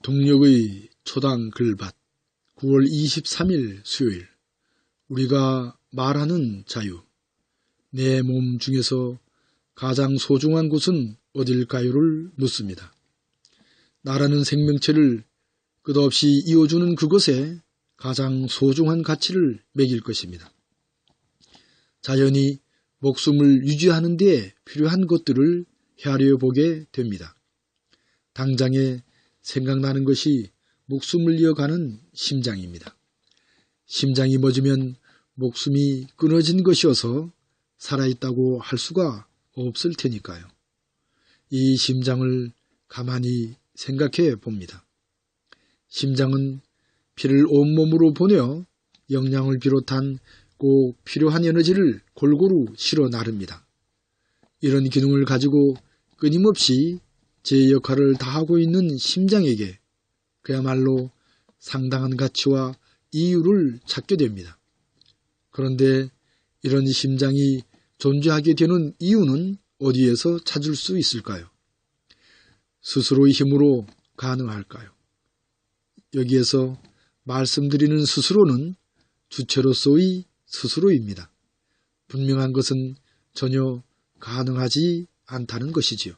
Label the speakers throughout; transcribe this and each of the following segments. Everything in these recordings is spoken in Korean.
Speaker 1: 동력의 초당 글밭 9월 23일 수요일. 우리가 말하는 자유. 내 몸 중에서 가장 소중한 곳은 어딜까요를 묻습니다. 나라는 생명체를 끝없이 이어주는 그것에 가장 소중한 가치를 매길 것입니다. 자연이 목숨을 유지하는 데 필요한 것들을 헤아려 보게 됩니다. 당장에 생각나는 것이 목숨을 이어가는 심장입니다. 심장이 멎으면 목숨이 끊어진 것이어서 살아있다고 할 수가 없을 테니까요. 이 심장을 가만히 생각해 봅니다. 심장은 피를 온몸으로 보내어 영양을 비롯한 꼭 필요한 에너지를 골고루 실어 나릅니다. 이런 기능을 가지고 끊임없이 제 역할을 다하고 있는 심장에게 그야말로 상당한 가치와 이유를 찾게 됩니다. 그런데 이런 심장이 존재하게 되는 이유는 어디에서 찾을 수 있을까요? 스스로의 힘으로 가능할까요? 여기에서 말씀드리는 스스로는 주체로서의 스스로입니다. 분명한 것은 전혀 가능하지 않다는 것이지요.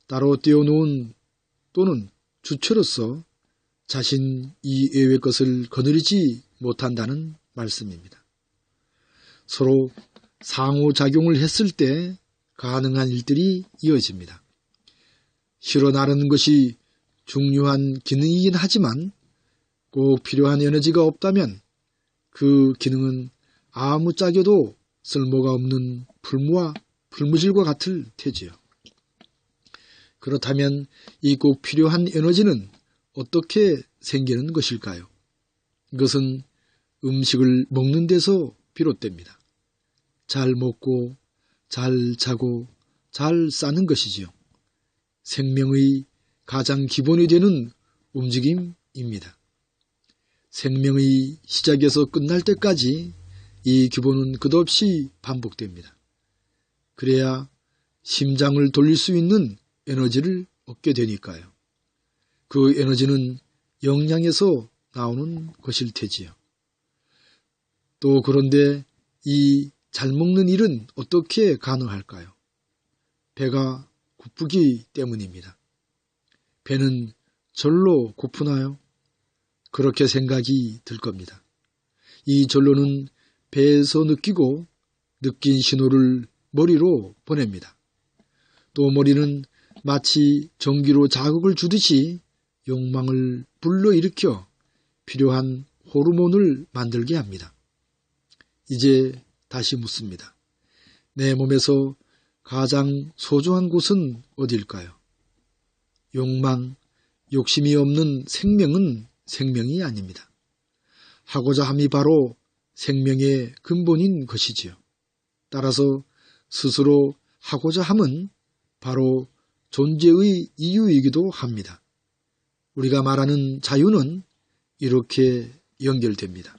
Speaker 1: 따로 떼어놓은 또는 주체로서 자신 이외의 것을 거느리지 못한다는 말씀입니다. 서로 상호작용을 했을 때 가능한 일들이 이어집니다. 실어 나르는 것이 중요한 기능이긴 하지만 꼭 필요한 에너지가 없다면 그 기능은 아무짝에도 쓸모가 없는 풀무질과 같을 테지요. 그렇다면 이 꼭 필요한 에너지는 어떻게 생기는 것일까요? 이것은 음식을 먹는 데서 비롯됩니다. 잘 먹고 잘 자고 잘 싸는 것이지요. 생명의 가장 기본이 되는 움직임입니다. 생명의 시작에서 끝날 때까지 이 기본은 끝없이 반복됩니다. 그래야 심장을 돌릴 수 있는 에너지를 얻게 되니까요. 그 에너지는 영양에서 나오는 것일 테지요. 또 그런데 이 잘 먹는 일은 어떻게 가능할까요? 배가 고프기 때문입니다. 배는 절로 고프나요? 그렇게 생각이 들 겁니다. 이 절로는 배에서 느끼고 느낀 신호를 머리로 보냅니다. 또 머리는 마치 전기로 자극을 주듯이 욕망을 불러일으켜 필요한 호르몬을 만들게 합니다. 이제 다시 묻습니다. 내 몸에서 가장 소중한 곳은 어디일까요? 욕심이 없는 생명은 생명이 아닙니다. 하고자 함이 바로 생명의 근본인 것이지요. 따라서 스스로 하고자 함은 바로 존재의 이유이기도 합니다. 우리가 말하는 자유는 이렇게 연결됩니다.